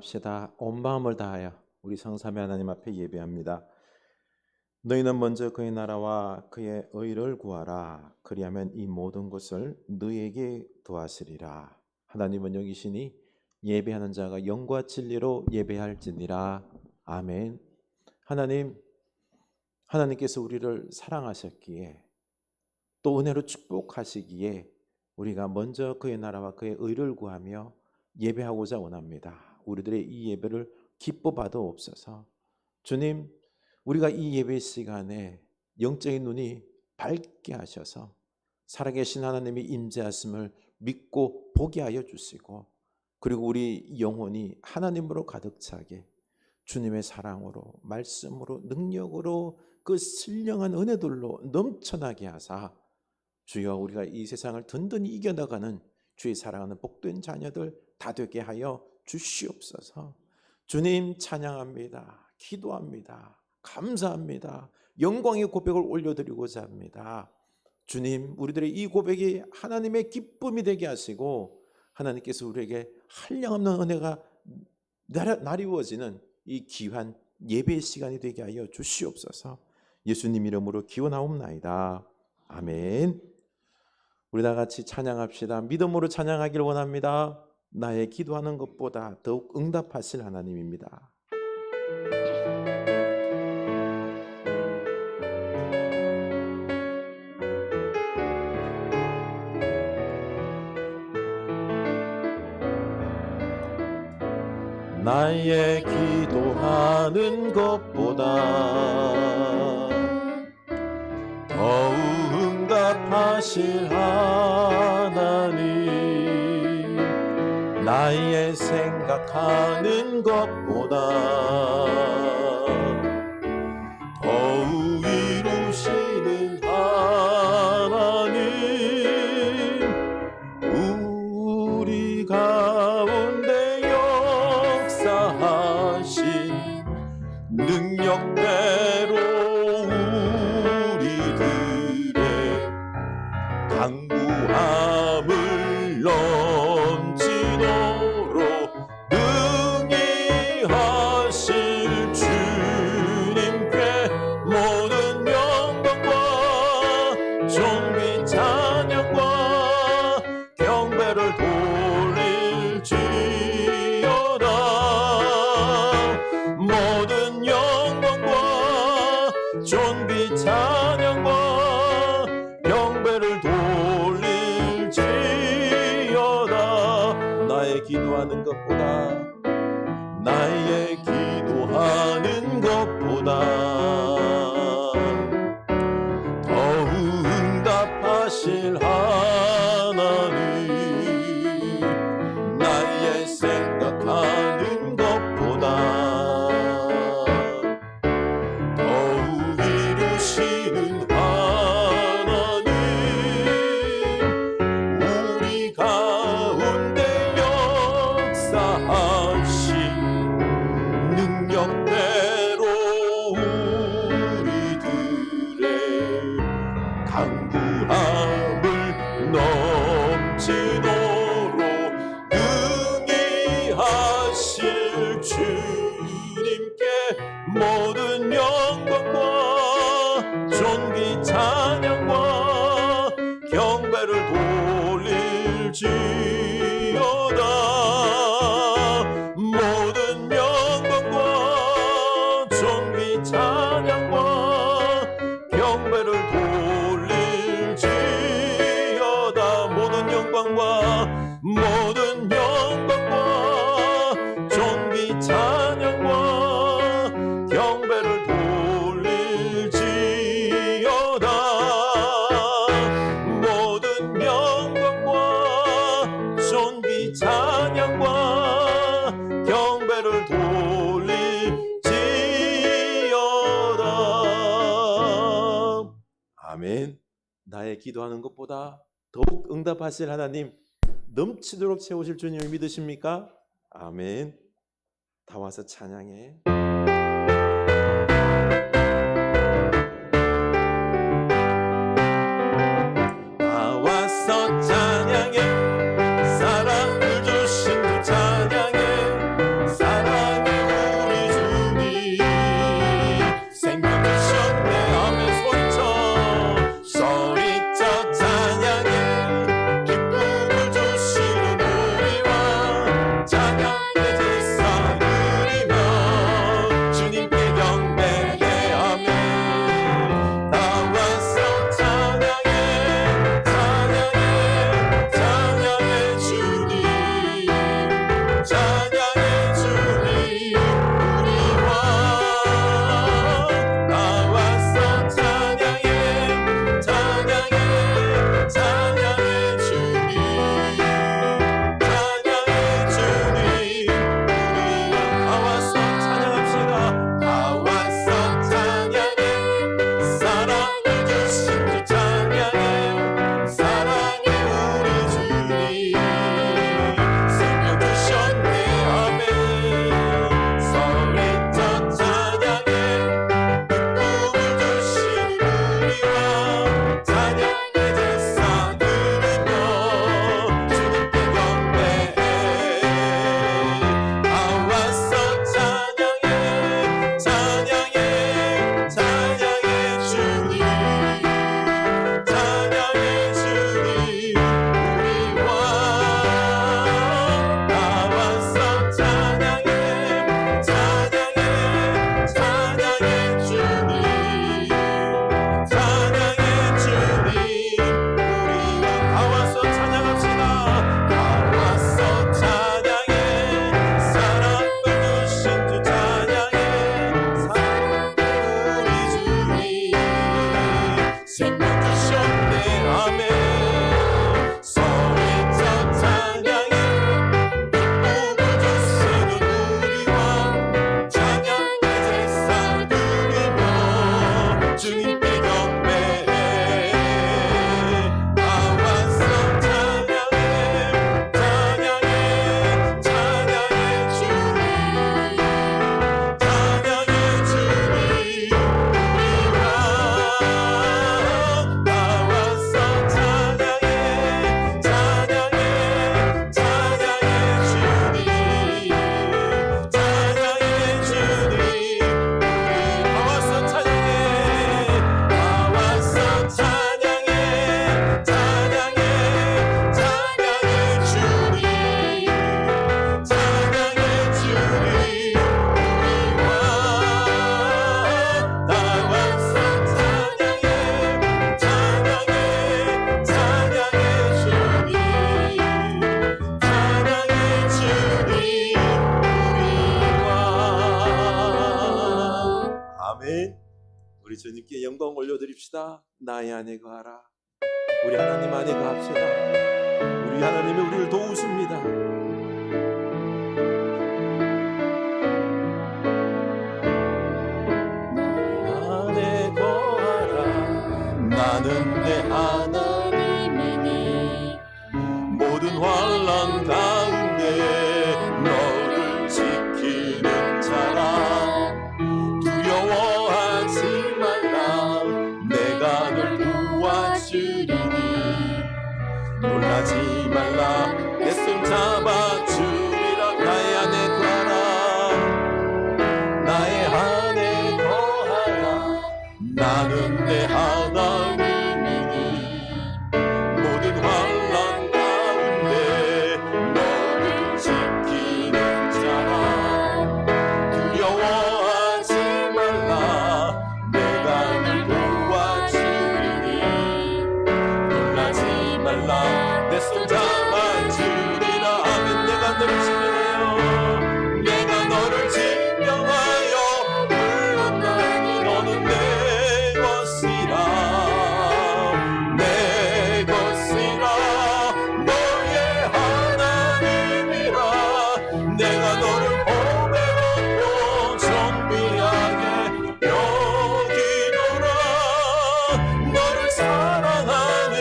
찬양합시다. 온 마음을 다하여 우리 성삼위 하나님 앞에 예배합니다. 너희는 먼저 그의 나라와 그의 의를 구하라. 그리하면 이 모든 것을 너희에게 더하시리라. 하나님은 여기시니 예배하는 자가 영과 진리로 예배할지니라. 아멘. 하나님께서 우리를 사랑하셨기에 또 은혜로 축복하시기에 우리가 먼저 그의 나라와 그의 의를 구하며 예배하고자 원합니다. 우리들의 이 예배를 기뻐 받아옵소서. 주님, 우리가 이 예배 시간에 영적인 눈이 밝게 하셔서 살아계신 하나님이 임재하심을 믿고 보게 하여 주시고, 그리고 우리 영혼이 하나님으로 가득 차게 주님의 사랑으로, 말씀으로, 능력으로, 그 신령한 은혜들로 넘쳐나게 하사 주여 우리가 이 세상을 든든히 이겨나가는 주의 사랑하는 복된 자녀들 다 되게 하여 주시옵소서. 주님 찬양합니다. 기도합니다. 감사합니다. 영광의 고백을 올려드리고자 합니다. 주님, 우리들의 이 고백이 하나님의 기쁨이 되게 하시고 하나님께서 우리에게 한량없는 은혜가 나리워지는 이 귀한 예배의 시간이 되게 하여 주시옵소서. 예수님 이름으로 기원하옵나이다. 아멘. 우리 다 같이 찬양합시다. 믿음으로 찬양하길 원합니다. 나의 기도하는 것보다 더욱 응답하실 하나님입니다. 나의 기도하는 것보다 더욱 응답하실 하나님, 나의 생각하는 것보다 더욱 이루시는 하나님, 우리 가운데 역사하신 능력대로 강구함을 넘치도록 능히 하실 주님께 모든 영광과 존귀 찬양과 경배를 돌릴지어다. 모든 영광과 존귀 찬양과 경배를 돌릴지어다. 나의 기도하는 것보다, 나의 기도하는 것보다 더욱 응답하실 하나님, 나의 생각하는 것보다 더욱 이루시는 능력대로 우리들의 강구함을 넘치도록 능히 하실 주님께 모든 영광과 존귀 찬양과 경배를 돌릴지어다. 모든 영광과 존귀 찬양과 경배를 돌릴지어다. 모든 영광과 존귀 찬양과 경배를 돌릴지어다. 모든 영광과 존귀 찬양과 경배를 돌릴지어다. 아멘. 나의 기도하는 것보다 더욱 응답하실 하나님, 넘치도록 채우실 주님을 믿으십니까? 아멘. 다 와서 찬양해. 다 와서 찬양해. 사랑을 주신 주 찬양해. 아멘. 우리 주님께 영광 올려드립시다. 나의 안에 거하라. 우리 하나님 안에 거합시다. 우리 하나님이 우리를 도우십니다. 안에 거하라. 나는 내 하나님이니 모든 환난 가운데 너를 지키는 자라. 두려워하지 말라. 내가 널 도와주리니 놀라지 말라. 내 손 잡아주리라. 나의 안에 거하라. 나의 안에 거하라. 나는 내 하나님이니 모든 환난 가운데 너를 지키는 자라. 두려워하지 말라. 내가 널 도와주리니 놀라지 말라. 내 손 잡아주리라. 아멘. 내가 너를 증명하여 내가 너를 증명하여 불렀나니 너는 내 것이라. 내 것이라. 너의 하나님이라. 내가 너를 보배롭고 존귀하게 여기노라. 너를 사랑하는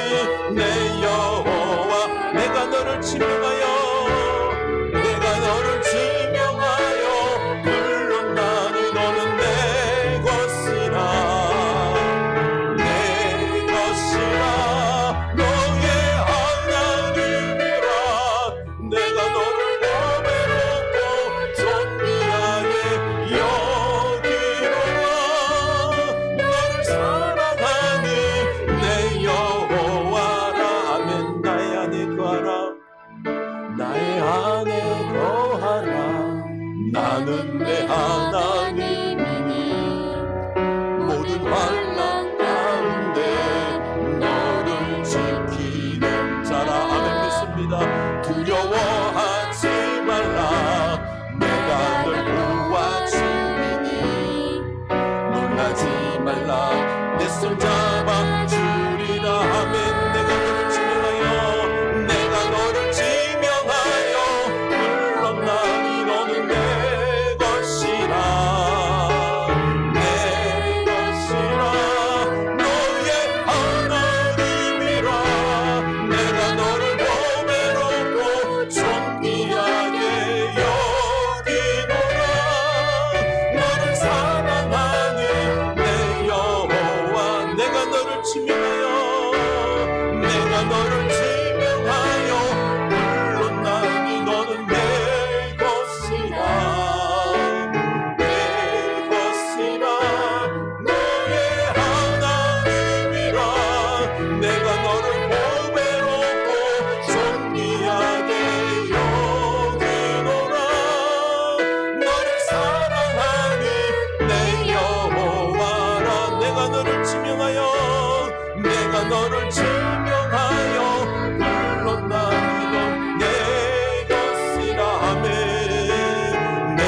내 여호와. 내가 너를 증명하여 내가 너를 증명하여 불렀나니 너는 내 것이라. 내 것이라. 너의 하나님이라. 내가 너를 보배롭고 존귀하게 여기노라. 너를 사랑하는 내 여호와라. 아멘. 나의 안에 거하라. 나의 안에 거하라. 나는 내 하나님이니 모든 환난 가운데 너를 지키는 자라. 아멘. 믿습니다. 두려워하지 말라. 내가 널 도와주리니 놀라지 말라. 내 손 잡아주리라. 아멘. 내가 너를 증명하여 내가 너를 증명하여 불렀나니 너는 내 것이라. 내 것이라. 너의 하나님이라. 내가 너를 보배롭고 존귀하게 여기노라. 너를 사랑하는 내 여호와. 내가 너를 증명하여 내가 너를 증명하여 불렀나니 너는 내 것이라. 내 것이라. 너의 하나님이라. 내가 너를 보배롭고 존귀하게 여기노라. 너를 사랑하는 내 여호와라. 내가 너를 증명하여 내가 너를 증명하여 불렀나니 넌 내 것이라. 아멘. 내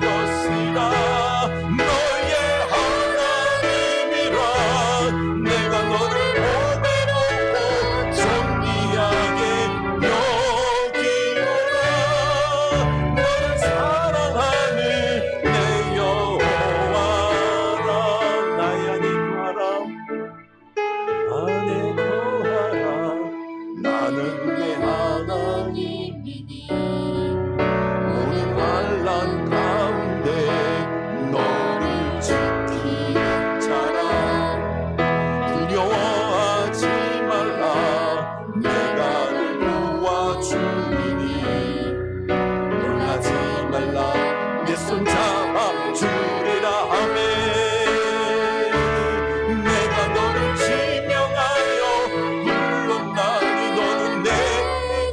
것이라. 너의 하나님이라. 내가 너를 보배롭고 존귀하게 여기노라. 너를 사랑하는 내 여호와라. 나의 안에 거하라. 안에 거하라. 나는 내 하나님이니 모든 환난 가운데 너를 지키는 자라. 두려워하지 말라. 내가 널 도와주리니 놀라지 말라. 내 손 잡아주리라. 아멘. 내가 너를 증명하여 불렀나니 너는 내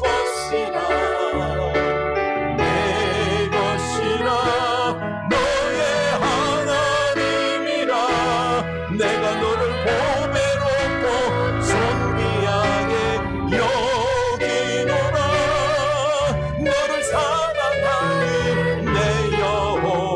것이라. 내 것이라. 너의 하나님이라. 내가 너를 보배롭고 존귀하게 여기노라. 너를 사랑하는 내 여호와.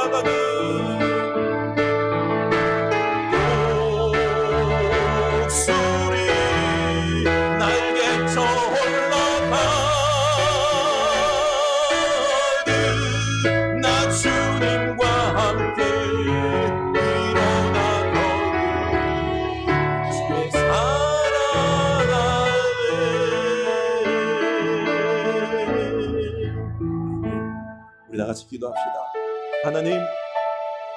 올라가는 독수리 날개쳐 올라가는 나 주님과 함께 일어나거든 주의 우리 다 같이 기도합시다. 하나님,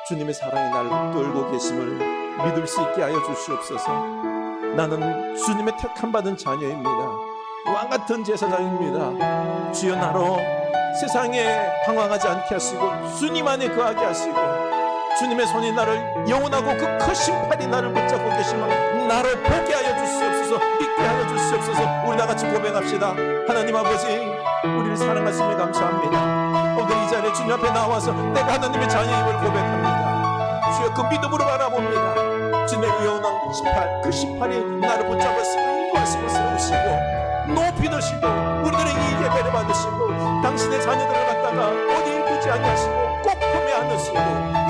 주님의 사랑이 날 끌고 계심을 믿을 수 있게 하여 주시옵소서. 나는 주님의 택함 받은 자녀입니다. 왕같은 제사장입니다. 주여, 나로 세상에 방황하지 않게 하시고 주님 안에 거하게 하시고 주님의 손이 나를 영원하고 그 크신 팔이 나를 붙잡고 계심을 나로 보게 하여 주시옵소서. 믿게 하여 주시옵소서. 우리 다 같이 고백합시다. 하나님 아버지, 우리를 사랑하심에 감사합니다. 오늘 이 자리에 주님 앞에 나와서 내가 하나님의 자녀임을 고백합니다. 주여, 그 믿음으로 바라봅니다. 주님의 영원한 18, 그 18이 나를 붙잡으시고 인도하시고 세우시고 높이 드시고 우리들의 이 예배를 받으시고 당신의 자녀들을 갖다가 어디 두지 아니하시고 꼭 품에 안으시고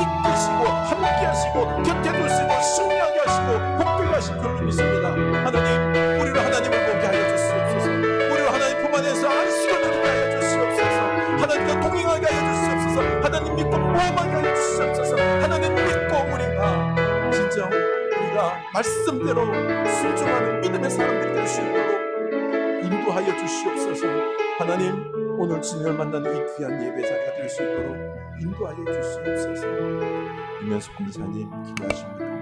이끄시고 함께 하시고 곁에 두시고 승리하게 하시고 복되게 하실 줄로 믿습니다. 하나님, 우리를 하나님을 보게 하여 주시옵소서. 우리를 하나님 품 안에서 안식을 누리게 하여 주시옵소서. 하나님과 동행하게 하여 주시옵소서. 하나님 믿고 모험하게 하여 주시옵소서. 하나님 믿고 우리가 진정 우리가 말씀대로 순종하는 믿음의 사람들이 될 수 있도록 인도하여 주시옵소서. 하나님, 오늘 주님을 만나는 이 귀한 예배 자리가 될 수 있도록 인도하여 주시옵소서. 이면수 공사님 기도하십니다.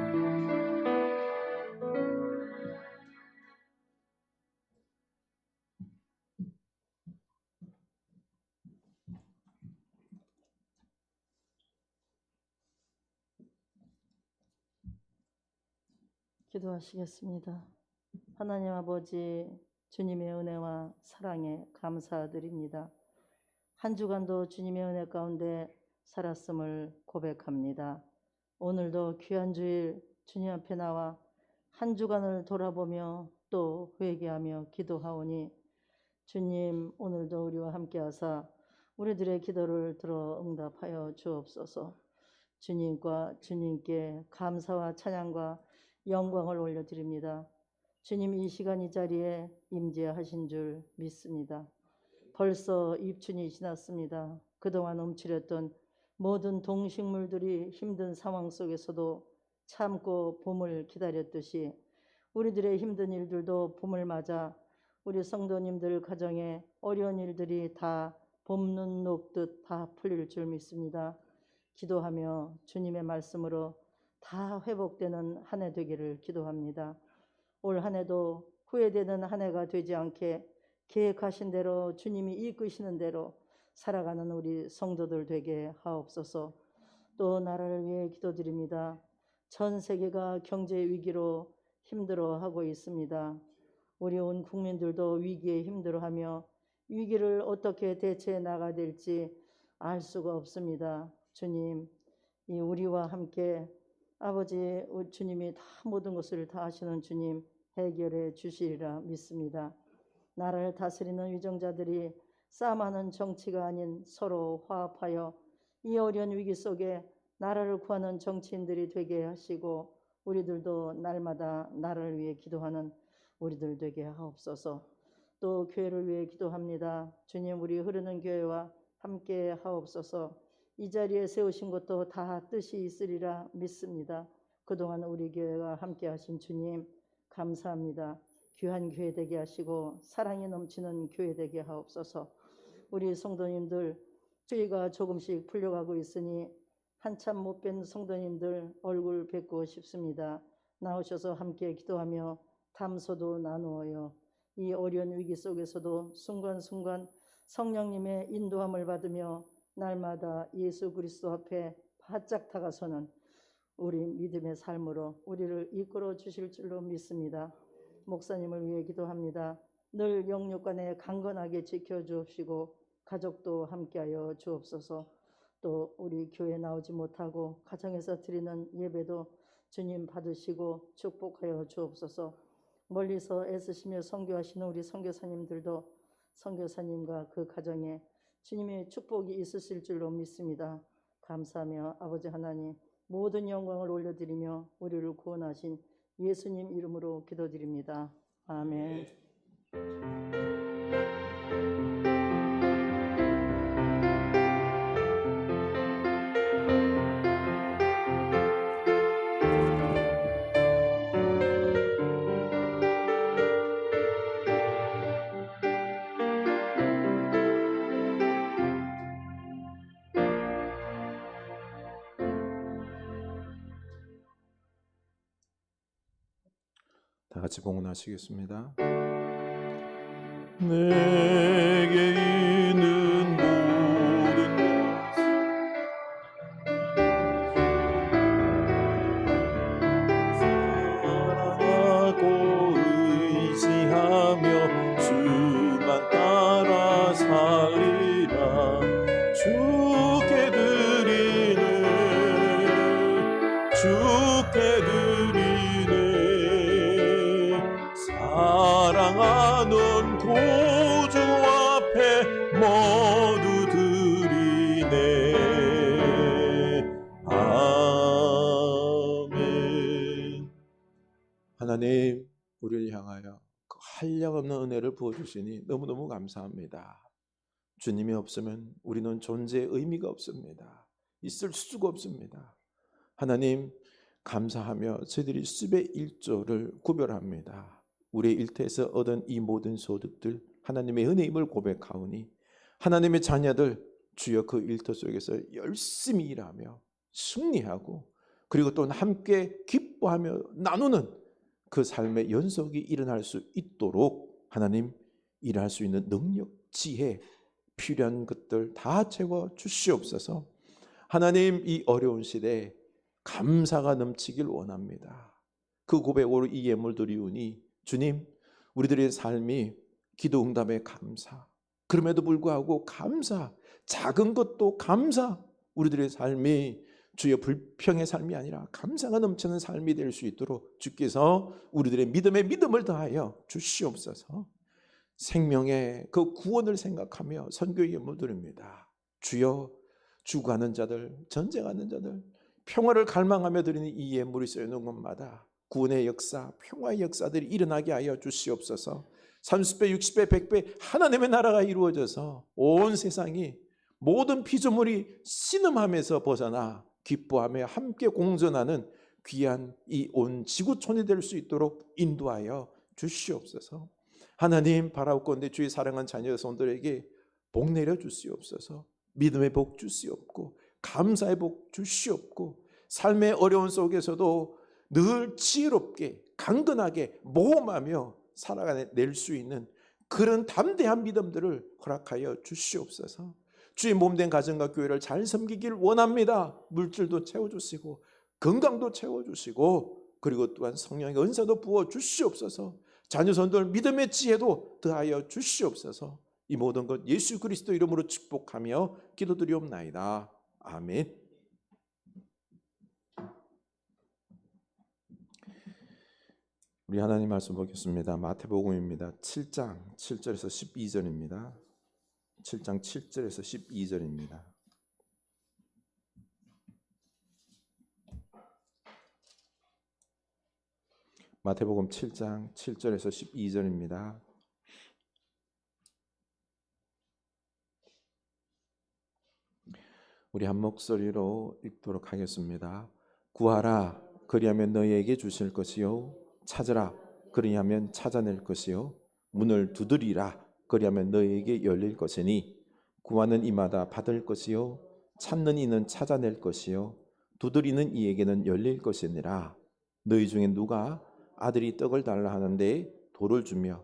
기도하시겠습니다. 하나님 아버지, 주님의 은혜와 사랑에 감사드립니다. 한 주간도 주님의 은혜 가운데 살았음을 고백합니다. 오늘도 귀한 주일 주님 앞에 나와 한 주간을 돌아보며 또 회개하며 기도하오니 주님, 오늘도 우리와 함께하사 우리들의 기도를 들어 응답하여 주옵소서. 주님께 감사와 찬양과 영광을 올려드립니다. 주님, 이 시간 이 자리에 임재하신 줄 믿습니다. 벌써 입춘이 지났습니다. 그동안 움츠렸던 모든 동식물들이 힘든 상황 속에서도 참고 봄을 기다렸듯이 우리들의 힘든 일들도 봄을 맞아 우리 성도님들 가정에 어려운 일들이 다 봄눈 녹듯 다 풀릴 줄 믿습니다. 기도하며 주님의 말씀으로 다 회복되는 한 해 되기를 기도합니다. 올 한 해도 후회되는 한 해가 되지 않게 계획하신 대로 주님이 이끄시는 대로 살아가는 우리 성도들 되게 하옵소서. 또 나라를 위해 기도드립니다. 전 세계가 경제 위기로 힘들어하고 있습니다. 우리 온 국민들도 위기에 힘들어하며 위기를 어떻게 대처해 나가야 될지 알 수가 없습니다. 주님, 이 우리와 함께 아버지, 주님이 다 모든 것을 다 하시는 주님 해결해 주시리라 믿습니다. 나라를 다스리는 위정자들이 싸움하는 정치가 아닌 서로 화합하여 이 어려운 위기 속에 나라를 구하는 정치인들이 되게 하시고 우리들도 날마다 나라를 위해 기도하는 우리들 되게 하옵소서. 또 교회를 위해 기도합니다. 주님, 우리 흐르는 교회와 함께 하옵소서. 이 자리에 세우신 것도 다 뜻이 있으리라 믿습니다. 그동안 우리 교회와 함께 하신 주님 감사합니다. 귀한 교회 되게 하시고 사랑이 넘치는 교회 되게 하옵소서. 우리 성도님들 주의가 조금씩 풀려가고 있으니 한참 못 뵌 성도님들 얼굴 뵙고 싶습니다. 나오셔서 함께 기도하며 담소도 나누어요. 이 어려운 위기 속에서도 순간순간 성령님의 인도함을 받으며 날마다 예수 그리스도 앞에 바짝 다가서는 우리 믿음의 삶으로 우리를 이끌어 주실 줄로 믿습니다. 목사님을 위해 기도합니다. 늘 영육간에 강건하게 지켜주옵시고 가족도 함께하여 주옵소서. 또 우리 교회 나오지 못하고 가정에서 드리는 예배도 주님 받으시고 축복하여 주옵소서. 멀리서 애쓰시며 선교하시는 우리 선교사님들도 선교사님과 그 가정에 주님의 축복이 있으실 줄로 믿습니다. 감사하며 아버지 하나님 모든 영광을 올려드리며 우리를 구원하신 예수님 이름으로 기도드립니다. 아멘. 다 같이 봉헌하시겠습니다. 내게 있는 모든 사랑하고 의지하며 주만 따라 살리라. 주께 드리네 사랑하는 구주 앞에 모두 드리네. 아멘. 하나님, 우리를 향하여 그 한량없는 은혜를 부어주시니 너무너무 감사합니다. 주님이 없으면 우리는 존재의 의미가 없습니다. 있을 수가 없습니다. 하나님, 감사하며 저희들이 숲의 일조를 구별합니다. 우리의 일터에서 얻은 이 모든 소득들 하나님의 은혜임을 고백하오니 하나님의 자녀들 주여 그 일터 속에서 열심히 일하며 승리하고 그리고 또 함께 기뻐하며 나누는 그 삶의 연속이 일어날 수 있도록 하나님 일할 수 있는 능력, 지혜, 필요한 것들 다 채워 주시옵소서. 하나님, 이 어려운 시대에 감사가 넘치길 원합니다. 그 고백으로 이 예물 드리오니 주님, 우리들의 삶이 기도 응답에 감사, 그럼에도 불구하고 감사, 작은 것도 감사, 우리들의 삶이 주의 불평의 삶이 아니라 감사가 넘치는 삶이 될 수 있도록 주께서 우리들의 믿음에 믿음을 더하여 주시옵소서. 생명의 그 구원을 생각하며 선교의 예물 드립니다. 주여, 죽어가는 자들, 전쟁하는 자들, 평화를 갈망하며 드리는 이 예물이 쓰여있는 곳마다 구원의 역사, 평화의 역사들이 일어나게 하여 주시옵소서. 30배, 60배, 100배 하나님의 나라가 이루어져서 온 세상이 모든 피조물이 신음하면서 벗어나 기뻐하며 함께 공존하는 귀한 이 온 지구촌이 될 수 있도록 인도하여 주시옵소서. 하나님, 바라옵건대 주의 사랑한 자녀 손들에게 복 내려 주시옵소서. 믿음의 복 주시옵고 감사의 복 주시옵고 삶의 어려운 속에서도 늘 지혜롭게 강건하게 모험하며 살아낼 수 있는 그런 담대한 믿음들을 허락하여 주시옵소서. 주의 몸된 가정과 교회를 잘 섬기길 원합니다. 물질도 채워주시고 건강도 채워주시고 그리고 또한 성령의 은사도 부어 주시옵소서. 자녀손들 믿음의 지혜도 더하여 주시옵소서. 이 모든 것 예수 그리스도 이름으로 축복하며 기도드리옵나이다. 아멘. 우리 하나님 말씀 보겠습니다. 마태복음입니다. 7장 7절에서 12절입니다. 7장 7절에서 12절입니다. 마태복음 7장 7절에서 12절입니다. 우리 한 목소리로 읽도록 하겠습니다. 구하라, 그리하면 너희에게 주실 것이요, 찾으라, 그리하면 찾아낼 것이요, 문을 두드리라, 그리하면 너희에게 열릴 것이니 구하는 이마다 받을 것이요, 찾는 이는 찾아낼 것이요, 두드리는 이에게는 열릴 것이니라. 너희 중에 누가 아들이 떡을 달라 하는데 돌을 주며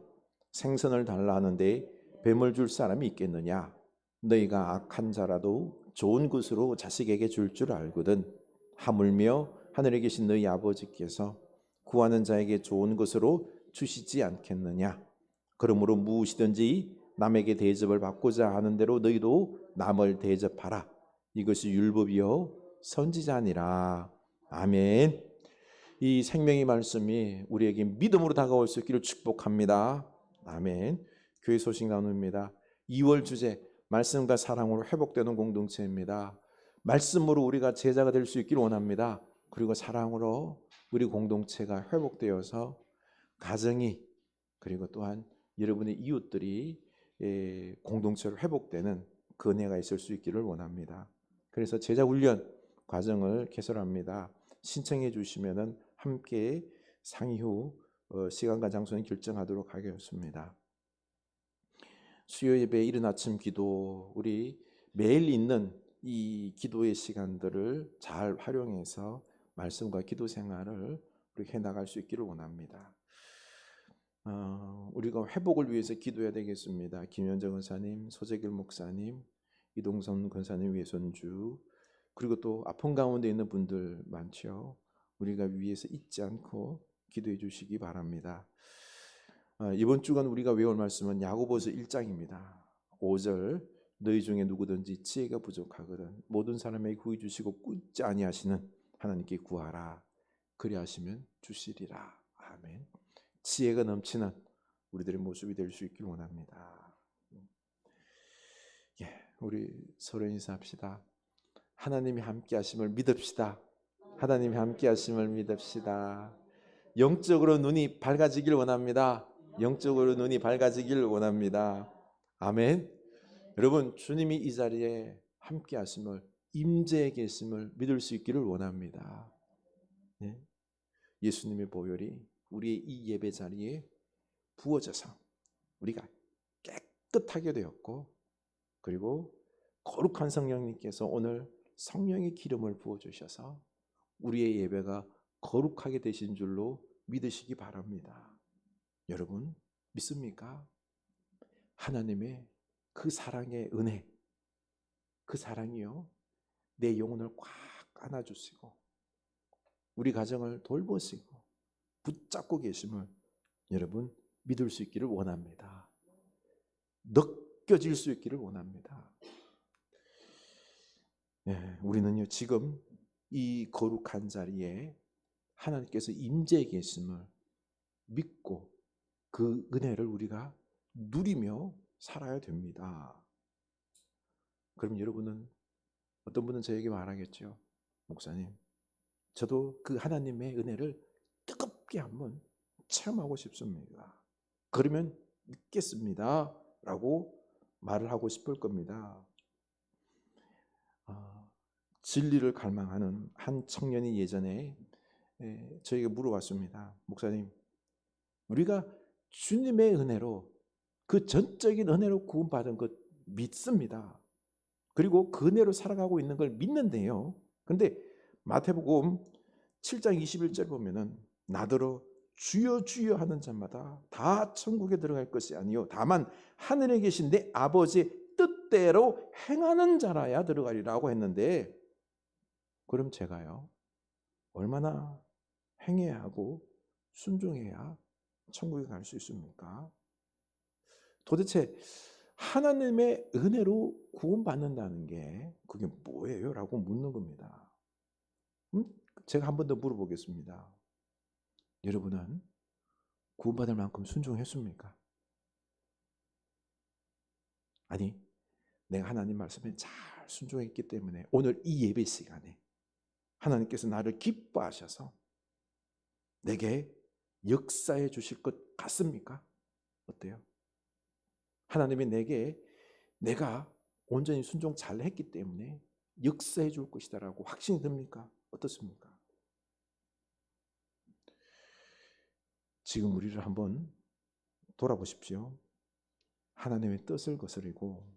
생선을 달라 하는데 뱀을 줄 사람이 있겠느냐? 너희가 악한 자라도 좋은 것으로 자식에게 줄 줄 알거든. 하물며 하늘에 계신 너희 아버지께서 구하는 자에게 좋은 것으로 주시지 않겠느냐? 그러므로 무엇이든지 남에게 대접을 받고자 하는 대로 너희도 남을 대접하라. 이것이 율법이요 선지자니라. 아멘. 이 생명의 말씀이 우리에게 믿음으로 다가올 수 있기를 축복합니다. 아멘. 교회 소식 나눕니다. 2월 주제 말씀과 사랑으로 회복되는 공동체입니다. 말씀으로 우리가 제자가 될 수 있기를 원합니다. 그리고 사랑으로 우리 공동체가 회복되어서 가정이 그리고 또한 여러분의 이웃들이 공동체로 회복되는 그 은혜가 있을 수 있기를 원합니다. 그래서 제자 훈련 과정을 개설합니다. 신청해 주시면은 함께 상의 후 시간과 장소는 결정하도록 하겠습니다. 수요 예배 이른 아침 기도 우리 매일 있는 이 기도의 시간들을 잘 활용해서 말씀과 기도 생활을 우리 해나갈 수 있기를 원합니다. 우리가 회복을 위해서 기도해야 되겠습니다. 김현정 권사님, 소재길 목사님, 이동선 권사님 외손주 그리고 또 아픈 가운데 있는 분들 많죠. 우리가 위에서 잊지 않고 기도해 주시기 바랍니다. 이번 주간 우리가 외울 말씀은 야고보서 1장입니다. 5절 너희 중에 누구든지 지혜가 부족하거든 모든 사람에게 구해 주시고 꾸짖지 아니하시는 하나님께 구하라 그리하시면 주시리라. 아멘. 지혜가 넘치는 우리들의 모습이 될 수 있길 원합니다. 우리 서로 인사합시다. 하나님이 함께 하심을 믿읍시다. 하나님이 함께 하심을 믿읍시다. 영적으로 눈이 밝아지길 원합니다. 영적으로 눈이 밝아지길 원합니다. 아멘. 여러분 주님이 이 자리에 함께 하심을 임재에 계심을 믿을 수 있기를 원합니다. 예수님의 보혈이 우리의 이 예배 자리에 부어져서 우리가 깨끗하게 되었고 그리고 거룩한 성령님께서 오늘 성령의 기름을 부어주셔서 우리의 예배가 거룩하게 되신 줄로 믿으시기 바랍니다. 여러분 믿습니까? 하나님의 그 사랑의 은혜, 그 사랑이요 내 영혼을 꽉 안아주시고 우리 가정을 돌보시고 붙잡고 계심을 여러분 믿을 수 있기를 원합니다. 느껴질 수 있기를 원합니다. 우리는요 지금 이 거룩한 자리에 하나님께서 임재해 계심을 믿고 그 은혜를 우리가 누리며 살아야 됩니다. 그럼 여러분은 어떤 분은 저에게 말하겠죠. 목사님, 저도 그 하나님의 은혜를 뜨겁게 한번 체험하고 싶습니다. 그러면 믿겠습니다 라고 말을 하고 싶을 겁니다. 진리를 갈망하는 한 청년이 예전에 저에게 물어봤습니다. 목사님, 우리가 주님의 은혜로 그 전적인 은혜로 구원받은 것 믿습니다. 그리고 그 은혜로 살아가고 있는 걸 믿는데요. 그런데 마태복음 7장 21절 보면은 나더러 주여 주여 하는 자마다 다 천국에 들어갈 것이 아니요 다만 하늘에 계신 내 아버지의 뜻대로 행하는 자라야 들어가리라고 했는데 그럼 제가요 얼마나 행해야 하고 순종해야 천국에 갈 수 있습니까? 도대체 하나님의 은혜로 구원받는다는 게 그게 뭐예요? 라고 묻는 겁니다. 제가 한 번 더 물어보겠습니다. 여러분은 구원받을 만큼 순종했습니까? 아니, 내가 하나님 말씀에 잘 순종했기 때문에 오늘 이 예배 시간에 하나님께서 나를 기뻐하셔서 내게 역사해 주실 것 같습니까? 어때요? 하나님이 내가 온전히 순종 잘 했기 때문에 역사해 줄 것이다라고 확신이 듭니까? 어떻습니까? 지금 우리를 한번 돌아보십시오. 하나님의 뜻을 거스르고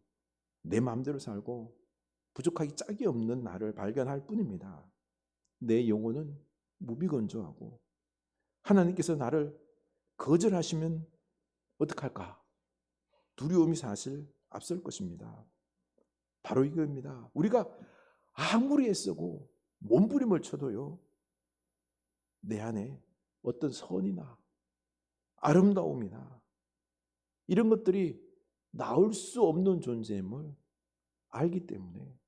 내 마음대로 살고 부족하기 짝이 없는 나를 발견할 뿐입니다. 내 영혼은 무비건조하고 하나님께서 나를 거절하시면 어떡할까? 두려움이 사실 앞설 것입니다. 바로 이겁니다. 우리가 아무리 애쓰고 몸부림을 쳐도요 내 안에 어떤 선이나 아름다움이나 이런 것들이 나올 수 없는 존재임을 알기 때문에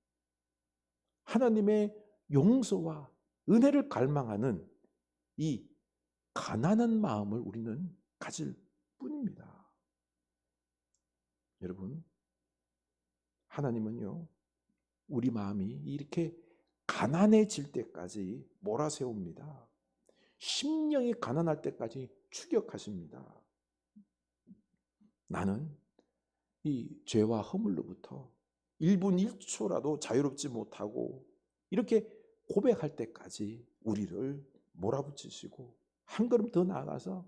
하나님의 용서와 은혜를 갈망하는 이 가난한 마음을 우리는 가질 뿐입니다. 여러분, 하나님은요 우리 마음이 이렇게 가난해질 때까지 몰아세웁니다. 심령이 가난할 때까지 추격하십니다. 나는 이 죄와 허물로부터 1분 1초라도 자유롭지 못하고 이렇게 고백할 때까지 우리를 몰아붙이시고 한 걸음 더 나아가서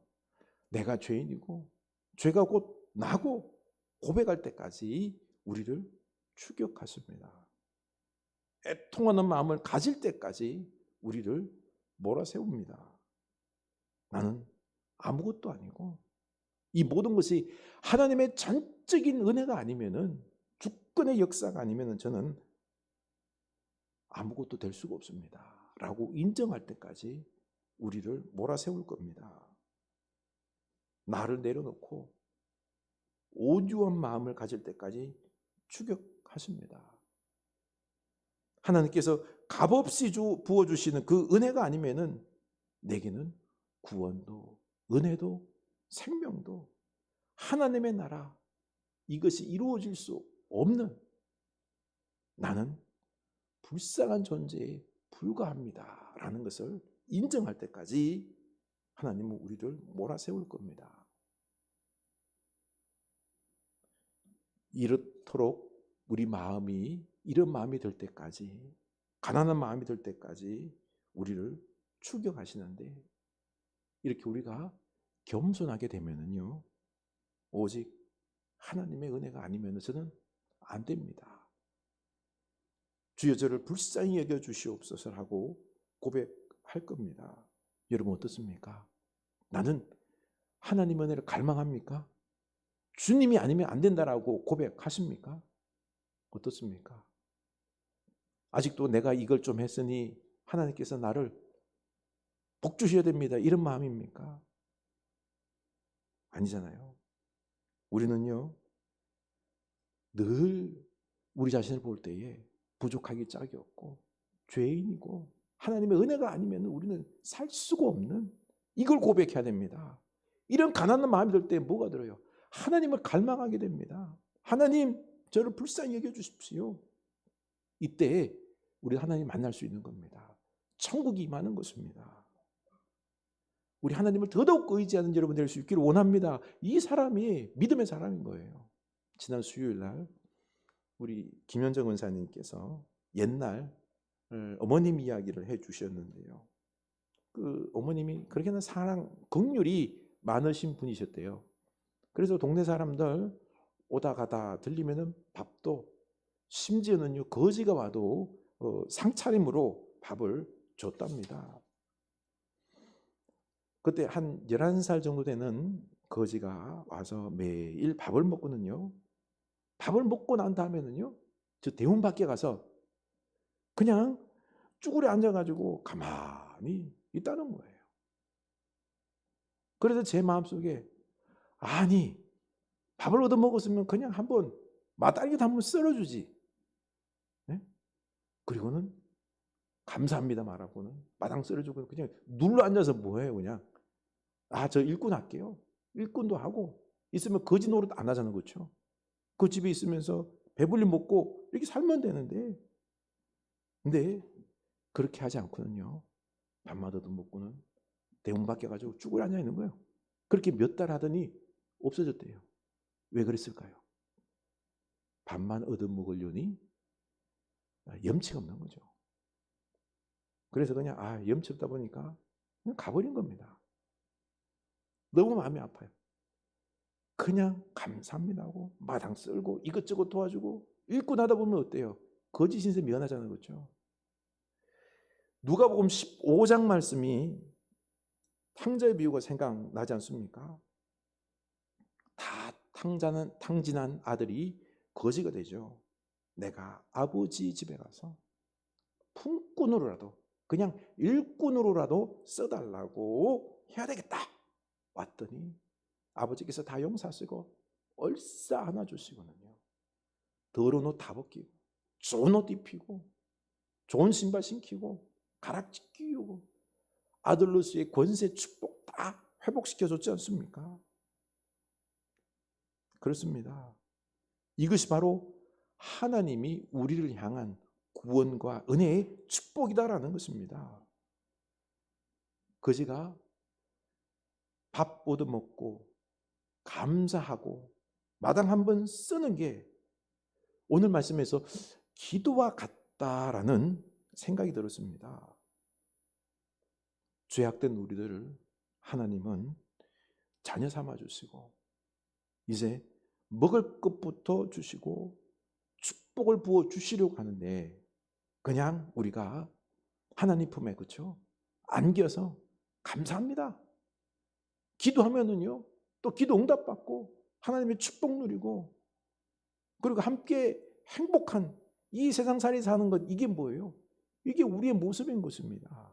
내가 죄인이고 죄가 곧 나고 고백할 때까지 우리를 추격하십니다. 애통하는 마음을 가질 때까지 우리를 몰아세웁니다. 나는 아무것도 아니고 이 모든 것이 하나님의 전적인 은혜가 아니면은, 주권의 역사가 아니면은 저는 아무것도 될 수가 없습니다 라고 인정할 때까지 우리를 몰아세울 겁니다. 나를 내려놓고 오주한 마음을 가질 때까지 추격하십니다. 하나님께서 값없이 부어주시는 그 은혜가 아니면은 내게는 구원도 은혜도 생명도 하나님의 나라 이것이 이루어질 수 없는, 나는 불쌍한 존재에 불과합니다 라는 것을 인정할 때까지 하나님은 우리를 몰아세울 겁니다. 이렇도록 우리 마음이 이런 마음이 될 때까지, 가난한 마음이 될 때까지 우리를 추격하시는데, 이렇게 우리가 겸손하게 되면은요, 오직 하나님의 은혜가 아니면 저는 안 됩니다. 주여 저를 불쌍히 여겨 주시옵소서라고 고백할 겁니다. 여러분 어떻습니까? 나는 하나님 은혜를 갈망합니까? 주님이 아니면 안 된다라고 고백하십니까? 어떻습니까? 아직도 내가 이걸 좀 했으니 하나님께서 나를 복 주셔야 됩니다 이런 마음입니까? 아니잖아요. 우리는요 늘 우리 자신을 볼 때에 부족하기 짝이 없고 죄인이고 하나님의 은혜가 아니면 우리는 살 수가 없는, 이걸 고백해야 됩니다. 이런 가난한 마음이 들 때 뭐가 들어요? 하나님을 갈망하게 됩니다. 하나님 저를 불쌍히 여겨주십시오. 이때 우리 하나님 만날 수 있는 겁니다. 천국이 임하는 것입니다. 우리 하나님을 더더욱 의지하는 여러분 될 수 있기를 원합니다. 이 사람이 믿음의 사람인 거예요. 지난 수요일 날 우리 김현정 은사님께서 옛날 어머님 이야기를 해 주셨는데요. 그 어머님이 그렇게나 사랑, 긍휼이 많으신 분이셨대요. 그래서 동네 사람들 오다 가다 들리면은 밥도, 심지어는요 거지가 와도 상차림으로 밥을 줬답니다. 그때 한 11살 정도 되는 거지가 와서 매일 밥을 먹거든요. 밥을 먹고 난 다음에는요 저 대문 밖에 가서 그냥 쭈그려 앉아가지고 가만히 있다는 거예요. 그래서 제 마음속에, 아니 밥을 얻어 먹었으면 그냥 한번 마따리도 한번 썰어주지. 네? 그리고는 감사합니다 말하고는 마당 썰어주고 그냥 눌러 앉아서 뭐해요 그냥. 저 일꾼 할게요. 일꾼도 하고 있으면 거지 노릇 안 하잖아요. 그렇죠? 그 집에 있으면서 배불리 먹고 이렇게 살면 되는데, 근데 그렇게 하지 않거든요. 밥만 얻어 먹고는 대문 밖에 가지고 쭈그려 앉아 있는 거예요. 그렇게 몇 달 하더니 없어졌대요. 왜 그랬을까요? 밥만 얻어 먹으려니 염치가 없는 거죠. 그래서 그냥 염치 없다 보니까 그냥 가버린 겁니다. 너무 마음이 아파요. 그냥 감사합니다 하고 마당 쓸고 이것저것 도와주고 일꾼 하다 보면 어때요? 거짓 신세 미안하잖아요. 그렇죠? 누가복음 15장 말씀이 탕자의 비유가 생각나지 않습니까? 다 탕진한 아들이 거지가 되죠. 내가 아버지 집에 가서 품꾼으로라도 그냥 일꾼으로라도 써달라고 해야 되겠다. 왔더니 아버지께서 다 용사쓰고 얼싸 안아주시거든요. 더러운 옷 다 벗기고 좋은 옷 입히고 좋은 신발 신기고 가락지 끼우고 아들로서의 권세 축복 다 회복시켜줬지 않습니까? 그렇습니다. 이것이 바로 하나님이 우리를 향한 구원과 은혜의 축복이다라는 것입니다. 거지가 밥 얻어먹고 감사하고 마당 한번 쓰는 게 오늘 말씀에서 기도와 같다라는 생각이 들었습니다. 죄악된 우리들을 하나님은 자녀 삼아 주시고 이제 먹을 것부터 주시고 축복을 부어 주시려고 하는데 그냥 우리가 하나님 품에 그렇죠? 안겨서 감사합니다. 기도하면은요 또 기도 응답받고 하나님의 축복 누리고 그리고 함께 행복한 이 세상살이 사는 것 이게 뭐예요? 이게 우리의 모습인 것입니다.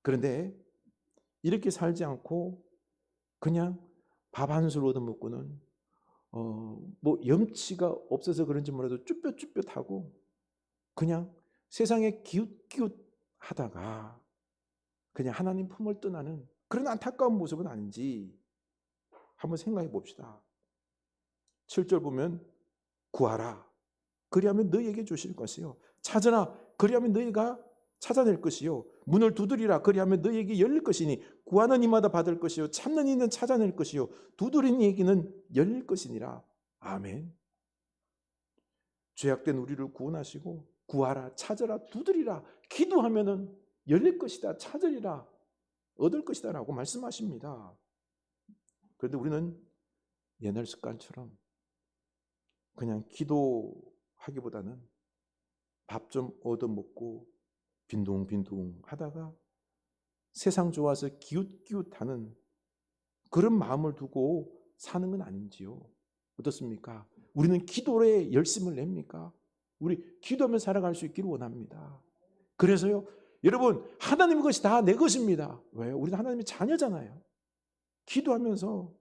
그런데 이렇게 살지 않고 그냥 밥 한 술 얻어먹고는 뭐 염치가 없어서 그런지 몰라도 쭈뼛쭈뼛하고 그냥 세상에 기웃기웃하다가 그냥 하나님 품을 떠나는 그런 안타까운 모습은 아닌지 한번 생각해 봅시다. 7절 보면 구하라 그리하면 너희에게 주실 것이요 찾으라 그리하면 너희가 찾아낼 것이요 문을 두드리라 그리하면 너희에게 열릴 것이니 구하는 이마다 받을 것이요 찾는 이는 찾아낼 것이요 두드리는 이에게는 열릴 것이니라. 아멘. 죄악된 우리를 구원하시고 구하라 찾으라 두드리라 기도하면은 열릴 것이다 찾으리라 얻을 것이다 라고 말씀하십니다. 그런데 우리는 옛날 습관처럼 그냥 기도하기보다는 밥 좀 얻어먹고 빈둥빈둥 하다가 세상 좋아서 기웃기웃하는 그런 마음을 두고 사는 건 아닌지요? 어떻습니까? 우리는 기도에 열심을 냅니까? 우리 기도하며 살아갈 수 있기를 원합니다. 그래서요 여러분 하나님의 것이 다 내 것입니다. 왜요? 우리는 하나님의 자녀잖아요. 기도하면서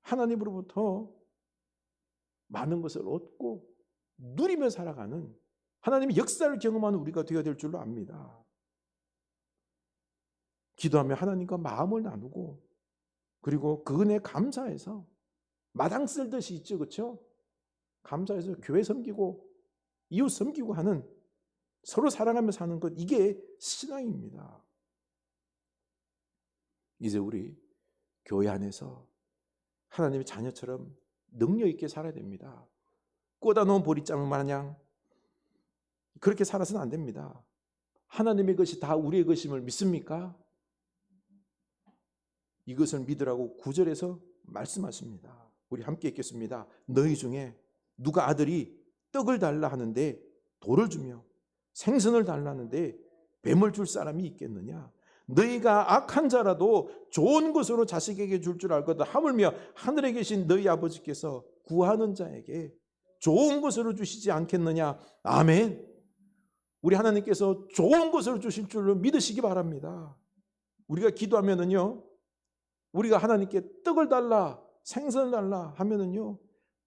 하나님으로부터 많은 것을 얻고 누리며 살아가는 하나님의 역사를 경험하는 우리가 되어야 될 줄로 압니다. 기도하며 하나님과 마음을 나누고 그리고 그 은혜에 감사해서 마당 쓸듯이 있죠. 그렇죠? 감사해서 교회 섬기고 이웃 섬기고 하는 서로 사랑하며 사는 것 이게 신앙입니다. 이제 우리 교회 안에서 하나님의 자녀처럼 능력 있게 살아야 됩니다. 꽂아놓은 보리장을 마냥 그렇게 살아서는 안 됩니다. 하나님의 것이 다 우리의 것임을 믿습니까? 이것을 믿으라고 9절에서 말씀하십니다. 우리 함께 읽겠습니다. 너희 중에 누가 아들이 떡을 달라 하는데 돌을 주며 생선을 달라 하는데 뱀을 줄 사람이 있겠느냐? 너희가 악한 자라도 좋은 것으로 자식에게 줄 줄 알거든 하물며 하늘에 계신 너희 아버지께서 구하는 자에게 좋은 것으로 주시지 않겠느냐? 아멘. 우리 하나님께서 좋은 것으로 주실 줄로 믿으시기 바랍니다. 우리가 기도하면은요 우리가 하나님께 떡을 달라 생선을 달라 하면은요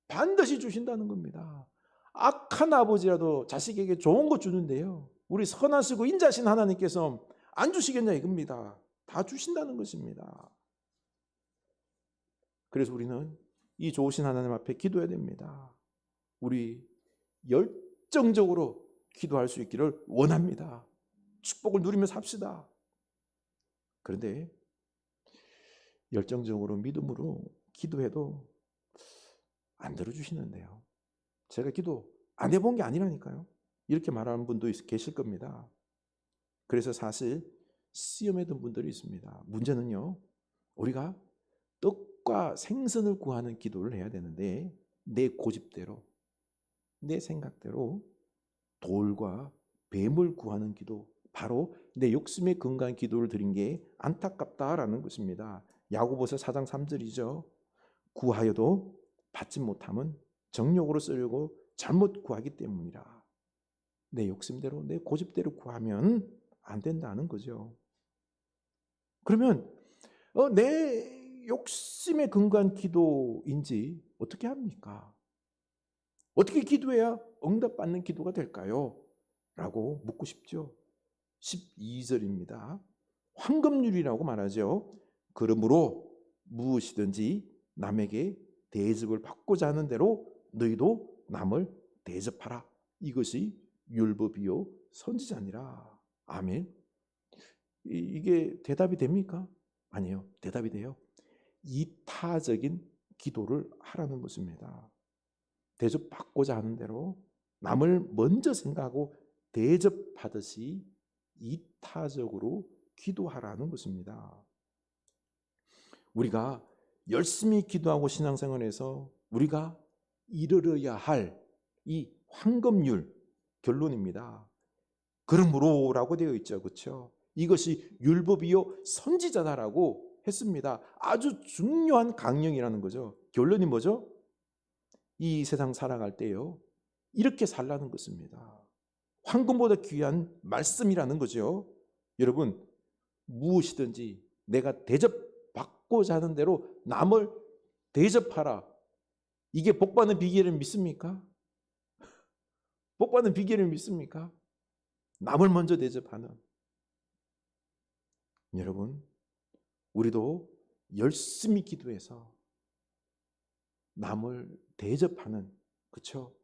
반드시 주신다는 겁니다. 악한 아버지라도 자식에게 좋은 것 주는데요 우리 선하시고 인자신 하나님께서 안 주시겠냐 이겁니다. 다 주신다는 것입니다. 그래서 우리는 이 좋으신 하나님 앞에 기도해야 됩니다. 우리 열정적으로 기도할 수 있기를 원합니다. 축복을 누리며 삽시다. 그런데 열정적으로 믿음으로 기도해도 안 들어주시는데요. 제가 기도 안 해본 게 아니라니까요. 이렇게 말하는 분도 계실 겁니다. 그래서 사실 시험에 든 분들이 있습니다. 문제는요. 우리가 떡과 생선을 구하는 기도를 해야 되는데 내 고집대로 내 생각대로 돌과 뱀을 구하는 기도 바로 내 욕심에 근거한 기도를 드린 게 안타깝다라는 것입니다. 야고보서 4장 3절이죠. 구하여도 받지 못함은 정욕으로 쓰려고 잘못 구하기 때문이라. 내 욕심대로 내 고집대로 구하면 안 된다는 거죠. 그러면 내 욕심에 근거한 기도인지 어떻게 합니까? 어떻게 기도해야 응답받는 기도가 될까요? 라고 묻고 싶죠. 12절입니다. 황금률이라고 말하죠. 그러므로 무엇이든지 남에게 대접을 받고자 하는 대로 너희도 남을 대접하라. 이것이 율법이요 선지자니라. 아멘. 이게 대답이 됩니까? 아니요. 대답이 돼요. 이타적인 기도를 하라는 것입니다. 대접받고자 하는 대로 남을 먼저 생각하고 대접하듯이 이타적으로 기도하라는 것입니다. 우리가 열심히 기도하고 신앙생활에서 우리가 이르러야 할 이 황금률 결론입니다. 그러므로라고 되어 있죠. 그렇죠? 이것이 율법이요 선지자다라고 했습니다. 아주 중요한 강령이라는 거죠. 결론이 뭐죠? 이 세상 살아갈 때요 이렇게 살라는 것입니다. 황금보다 귀한 말씀이라는 거죠. 여러분, 무엇이든지 내가 대접받고자 하는 대로 남을 대접하라. 이게 복받는 비결을 믿습니까? 복받는 비결을 믿습니까? 남을 먼저 대접하는. 여러분, 우리도 열심히 기도해서 남을 대접하는, 그렇죠?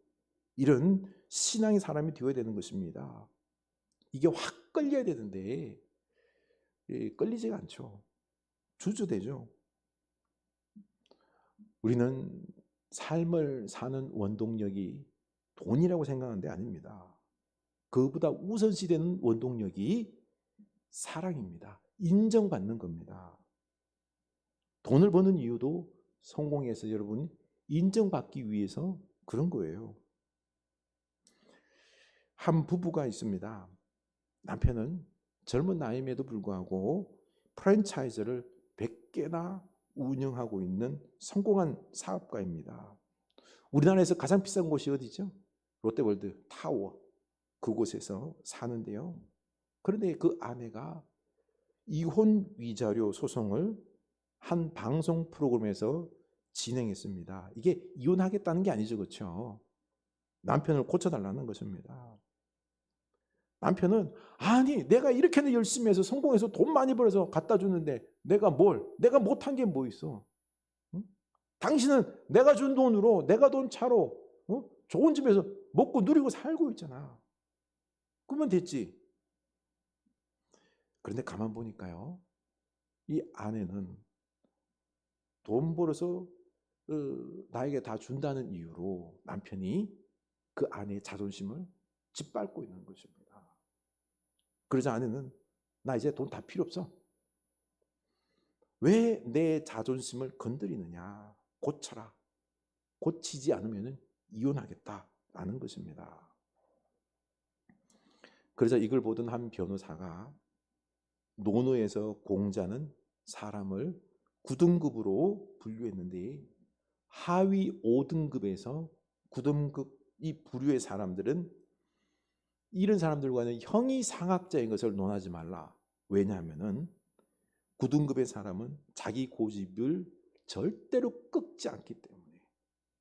이런 신앙의 사람이 되어야 되는 것입니다. 이게 확 끌려야 되는데 끌리지가 않죠. 주저되죠. 우리는 삶을 사는 원동력이 돈이라고 생각하는데 아닙니다. 그보다 우선시되는 원동력이 사랑입니다. 인정받는 겁니다. 돈을 버는 이유도 성공해서 여러분 인정받기 위해서 그런 거예요. 한 부부가 있습니다. 남편은 젊은 나이임에도 불구하고 프랜차이즈를 100개나 운영하고 있는 성공한 사업가입니다. 우리나라에서 가장 비싼 곳이 어디죠? 롯데월드 타워. 그곳에서 사는데요. 그런데 그 아내가 이혼 위자료 소송을 한 방송 프로그램에서 진행했습니다. 이게 이혼하겠다는 게 아니죠. 그렇죠? 남편을 고쳐달라는 것입니다. 남편은 아니 내가 이렇게나 열심히 해서 성공해서 돈 많이 벌어서 갖다 주는데 내가 못한 게 뭐 있어? 응? 당신은 내가 준 돈으로 내가 돈 차로 좋은 집에서 먹고 누리고 살고 있잖아. 그러면 됐지. 그런데 가만 보니까요. 이 아내는 돈 벌어서 나에게 다 준다는 이유로 남편이 그 아내의 자존심을 짓밟고 있는 것입니다. 그러자 아내는 나 이제 돈 다 필요 없어. 왜 내 자존심을 건드리느냐. 고쳐라. 고치지 않으면 이혼하겠다라는 것입니다. 그래서 이걸 보던 한 변호사가 노노에서 공자는 사람을 9등급으로 분류했는데 하위 5등급에서 9등급 이 부류의 사람들은 이런 사람들과는 형이상학자인 것을 논하지 말라. 왜냐하면 9등급의 사람은 자기 고집을 절대로 꺾지 않기 때문에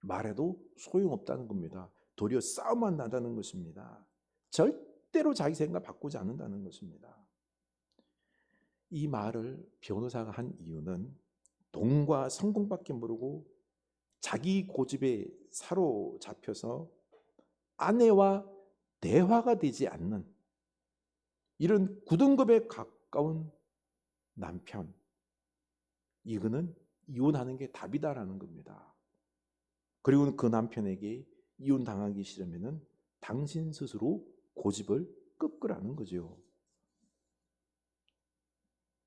말해도 소용없다는 겁니다. 도리어 싸움만 나다는 것입니다. 절대로 자기 생각 바꾸지 않는다는 것입니다. 이 말을 변호사가 한 이유는 돈과 성공밖에 모르고 자기 고집에 사로잡혀서 아내와 대화가 되지 않는 이런 9등급에 가까운 남편, 이거는 이혼하는 게 답이다라는 겁니다. 그리고 그 남편에게 이혼당하기 싫으면 당신 스스로 고집을 꺾으라는 거죠.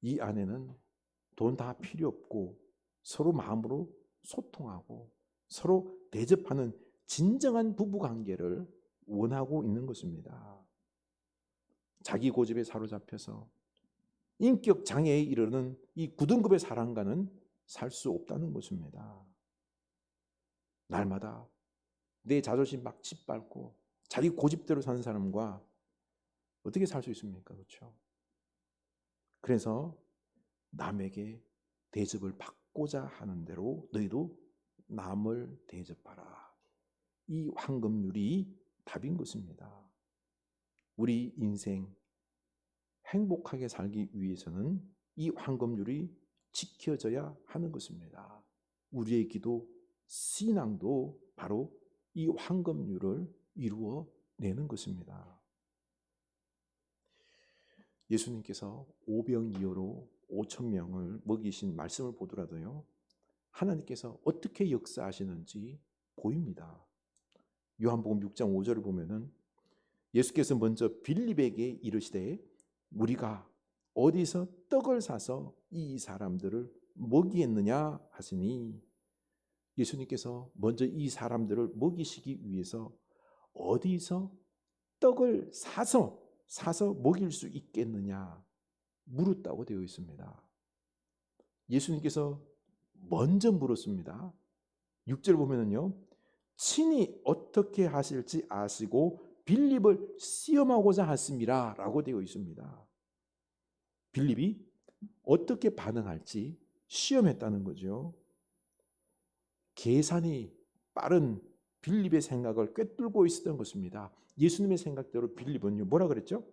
이 아내는 돈 다 필요 없고 서로 마음으로 소통하고 서로 대접하는 진정한 부부관계를 원하고 있는 것입니다. 자기 고집에 사로잡혀서 인격 장애에 이르는 이 9등급의 사랑과는 살 수 없다는 것입니다. 날마다 내 자존심 막 짓밟고 자기 고집대로 사는 사람과 어떻게 살 수 있습니까? 그렇죠? 그래서 남에게 대접을 받고자 하는 대로 너희도 남을 대접하라. 이 황금률이 답인 것입니다. 우리 인생 행복하게 살기 위해서는 이 황금률이 지켜져야 하는 것입니다. 우리의 기도, 신앙도 바로 이 황금률을 이루어 내는 것입니다. 예수님께서 오병이어로 5천 명을 먹이신 말씀을 보더라도요, 하나님께서 어떻게 역사하시는지 보입니다. 요한복음 6장 5절을 보면은 예수께서 먼저 빌립에게 이르시되 우리가 어디서 떡을 사서 이 사람들을 먹이겠느냐 하시니, 예수님께서 먼저 이 사람들을 먹이시기 위해서 어디서 떡을 사서 먹일 수 있겠느냐 물었다고 되어 있습니다. 예수님께서 먼저 물었습니다. 6절 보면은요, 친히 어떻게 하실지 아시고 빌립을 시험하고자 하심이라 라고 되어 있습니다. 빌립이 어떻게 반응할지 시험했다는 거죠. 계산이 빠른 빌립의 생각을 꿰뚫고 있었던 것입니다. 예수님의 생각대로 빌립은요, 뭐라 그랬죠?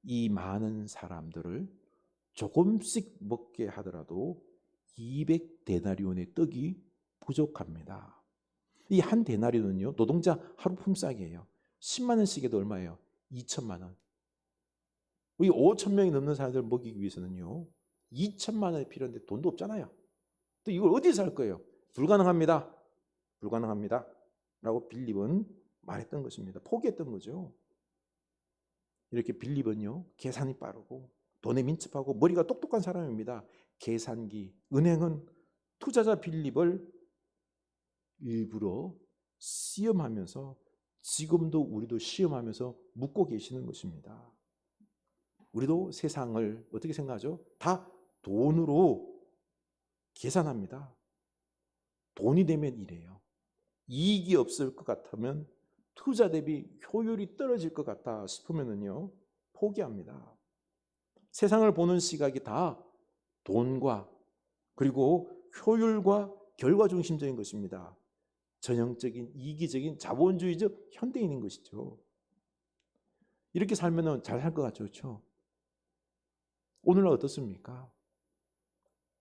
이 많은 사람들을 조금씩 먹게 하더라도 200데나리온의 떡이 부족합니다. 이 한 데나리온은요, 노동자 하루 품삯이에요. 10만 원씩 해도 얼마예요? 2천만 원. 이 5천 명이 넘는 사람들을 먹이기 위해서는요, 2천만 원이 필요한데 돈도 없잖아요. 또 이걸 어디서 살 거예요? 불가능합니다. 불가능합니다. 라고 빌립은 말했던 것입니다. 포기했던 거죠. 이렇게 빌립은요, 계산이 빠르고 돈에 민첩하고 머리가 똑똑한 사람입니다. 계산기, 은행은 투자자 빌립을 일부러 시험하면서, 지금도 우리도 시험하면서 묻고 계시는 것입니다. 우리도 세상을 어떻게 생각하죠? 다 돈으로 계산합니다. 돈이 되면 이래요. 이익이 없을 것 같으면, 투자 대비 효율이 떨어질 것 같다 싶으면은요, 포기합니다. 세상을 보는 시각이 다 돈과 그리고 효율과 결과 중심적인 것입니다. 전형적인 이기적인 자본주의적 현대인인 것이죠. 이렇게 살면 잘 살 것 같죠, 그렇죠? 오늘날 어떻습니까?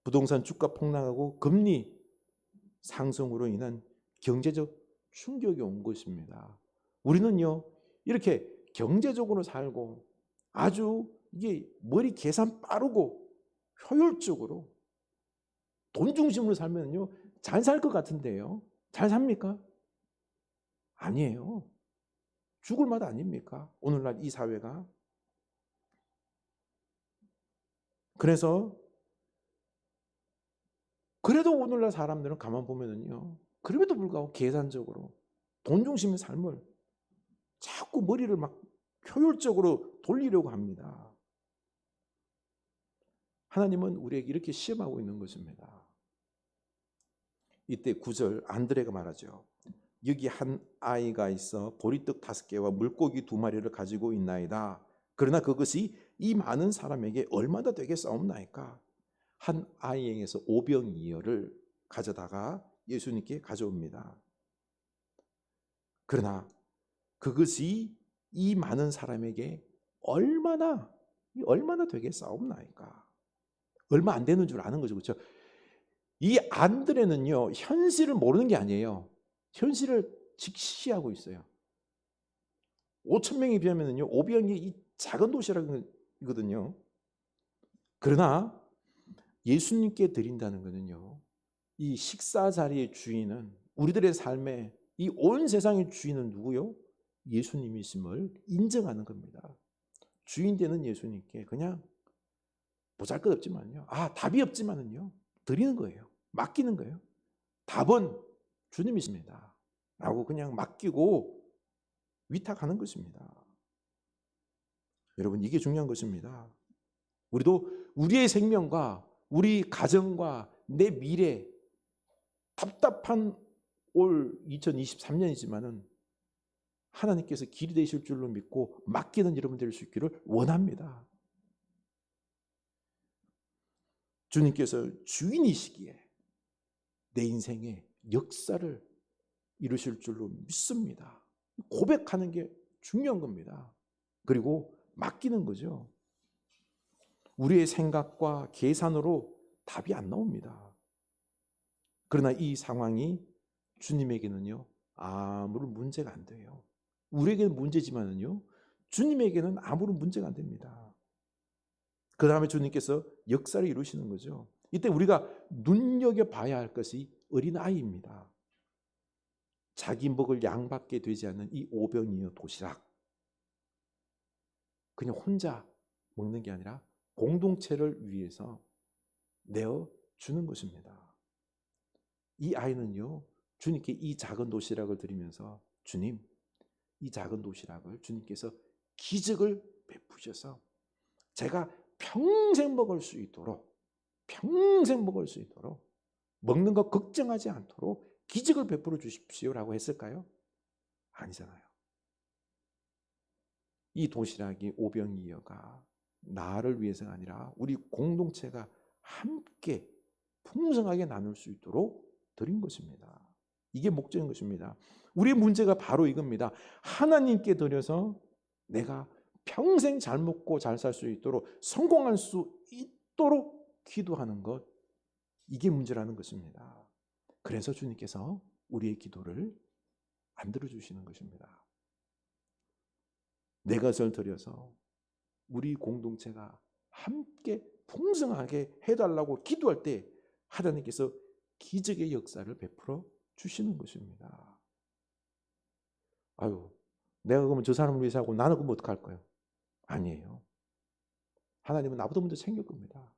부동산 주가 폭락하고 금리 상승으로 인한 경제적 충격이 온 것입니다. 우리는요, 이렇게 경제적으로 살고 아주 이게 머리 계산 빠르고 효율적으로 돈 중심으로 살면요, 잘 살 것 같은데요. 잘 삽니까? 아니에요. 죽을 맛 아닙니까? 오늘날 이 사회가. 그래서 그래도 오늘날 사람들은 가만 보면은요, 그럼에도 불구하고 계산적으로 돈 중심의 삶을 자꾸 머리를 막 효율적으로 돌리려고 합니다. 하나님은 우리에게 이렇게 시험하고 있는 것입니다. 이때 9절 안드레가 말하죠. 여기 한 아이가 있어 보리떡 5개와 물고기 2마리를 가지고 있나이다. 그러나 그것이 이 많은 사람에게 얼마나 되겠사옵나이까. 한 아이에게서 오병이어를 가져다가 예수님께 가져옵니다. 그러나 그것이 이 많은 사람에게 얼마나 되겠사옵나이까. 얼마 안 되는 줄 아는 거죠, 그렇죠? 이 안드레는요, 현실을 모르는 게 아니에요. 현실을 직시하고 있어요. 5천 명에 비하면요, 오병이 이 작은 도시락이거든요. 그러나 예수님께 드린다는 것은요, 이 식사 자리의 주인은, 우리들의 삶의 이 온 세상의 주인은 누구요? 예수님이심을 인정하는 겁니다. 주인 되는 예수님께 그냥 보잘것없지만요, 답이 없지만은요, 드리는 거예요. 맡기는 거예요. 답은 주님이십니다. 라고 그냥 맡기고 위탁하는 것입니다. 여러분, 이게 중요한 것입니다. 우리도 우리의 생명과 우리 가정과 내 미래, 답답한 올 2023년이지만은 하나님께서 길이 되실 줄로 믿고 맡기는 여러분 될 수 있기를 원합니다. 주님께서 주인이시기에 내 인생에 역사를 이루실 줄로 믿습니다. 고백하는 게 중요한 겁니다. 그리고 맡기는 거죠. 우리의 생각과 계산으로 답이 안 나옵니다. 그러나 이 상황이 주님에게는요, 아무런 문제가 안 돼요. 우리에게는 문제지만은요, 주님에게는 아무런 문제가 안 됩니다. 그 다음에 주님께서 역사를 이루시는 거죠. 이때 우리가 눈여겨봐야 할 것이 어린아이입니다. 자기 먹을 양밖에 되지 않는 이 오병이어 도시락, 그냥 혼자 먹는 게 아니라 공동체를 위해서 내어주는 것입니다. 이 아이는요, 주님께 이 작은 도시락을 드리면서, 주님, 이 작은 도시락을 주님께서 기적을 베푸셔서 제가 평생 먹을 수 있도록, 먹는 거 걱정하지 않도록 기적을 베풀어 주십시오라고 했을까요? 아니잖아요. 이 도시락이 오병이어가 나를 위해서가 아니라 우리 공동체가 함께 풍성하게 나눌 수 있도록 드린 것입니다. 이게 목적인 것입니다. 우리의 문제가 바로 이겁니다. 하나님께 드려서 내가 평생 잘 먹고 잘 살 수 있도록, 성공할 수 있도록 기도하는 것, 이게 문제라는 것입니다. 그래서 주님께서 우리의 기도를 안 들어주시는 것입니다. 내 것을 드려서 우리 공동체가 함께 풍성하게 해달라고 기도할 때 하나님께서 기적의 역사를 베풀어 주시는 것입니다. 아유, 내가 그러면 저 사람을 위해서 하고 나는 그럼 어떡할 거예요? 아니에요. 하나님은 나보다 먼저 챙길 겁니다.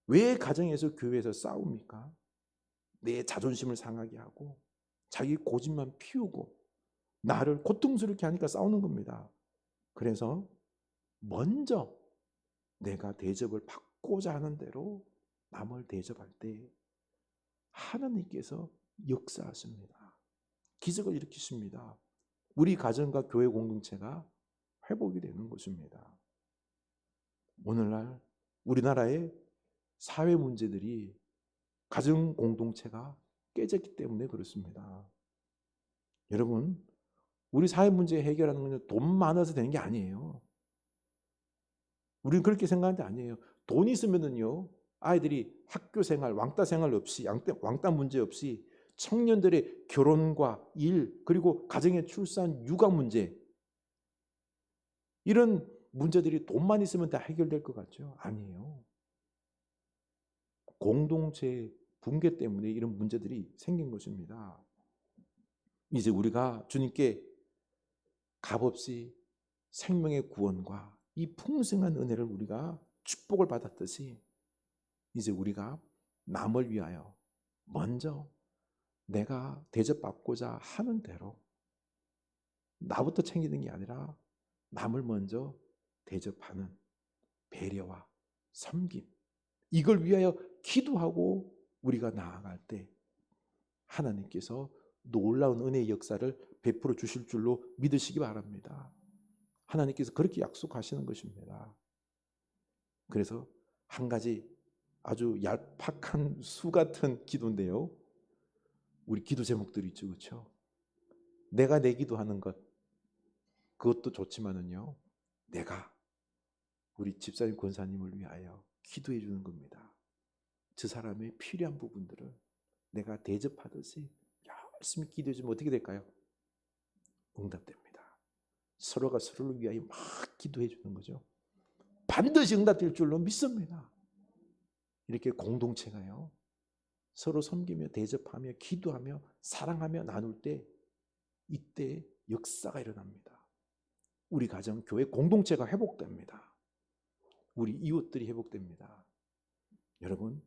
왜 가정에서, 교회에서 싸웁니까? 내 자존심을 상하게 하고 자기 고집만 피우고 나를 고통스럽게 하니까 싸우는 겁니다. 그래서 먼저 내가 대접을 받고자 하는 대로 남을 대접할 때 하나님께서 역사하십니다. 기적을 일으키십니다. 우리 가정과 교회 공동체가 회복이 되는 것입니다. 오늘날 우리나라의 사회 문제들이 가정 공동체가 깨졌기 때문에 그렇습니다. 여러분, 우리 사회 문제 해결하는 건 돈 많아서 되는 게 아니에요. 우리는 그렇게 생각하는 게 아니에요. 돈 있으면은요, 아이들이 학교 생활, 왕따 생활 없이, 왕따 문제 없이 청년들의 결혼과 일, 그리고 가정의 출산, 육아 문제, 이런 문제들이 돈만 있으면 다 해결될 것 같죠? 아니에요. 공동체 붕괴 때문에 이런 문제들이 생긴 것입니다. 이제 우리가 주님께 값없이 생명의 구원과 이 풍성한 은혜를 우리가 축복을 받았듯이 이제 우리가 남을 위하여 먼저 내가 대접받고자 하는 대로 나부터 챙기는 게 아니라 남을 먼저 대접하는 배려와 섬김, 이걸 위하여 기도하고 우리가 나아갈 때 하나님께서 놀라운 은혜의 역사를 베풀어 주실 줄로 믿으시기 바랍니다. 하나님께서 그렇게 약속하시는 것입니다. 그래서 한 가지 아주 얄팍한 수 같은 기도인데요, 우리 기도 제목들이 있죠, 그렇죠? 내가 내 기도하는 것, 그것도 좋지만은요, 내가 우리 집사님, 권사님을 위하여 기도해 주는 겁니다. 저 사람의 필요한 부분들을 내가 대접하듯이 열심히 기도해 주면 어떻게 될까요? 응답됩니다. 서로가 서로를 위하여 막 기도해 주는 거죠. 반드시 응답될 줄로 믿습니다. 이렇게 공동체가요, 서로 섬기며 대접하며 기도하며 사랑하며 나눌 때 이때 역사가 일어납니다. 우리 가정, 교회 공동체가 회복됩니다. 우리 이웃들이 회복됩니다. 여러분,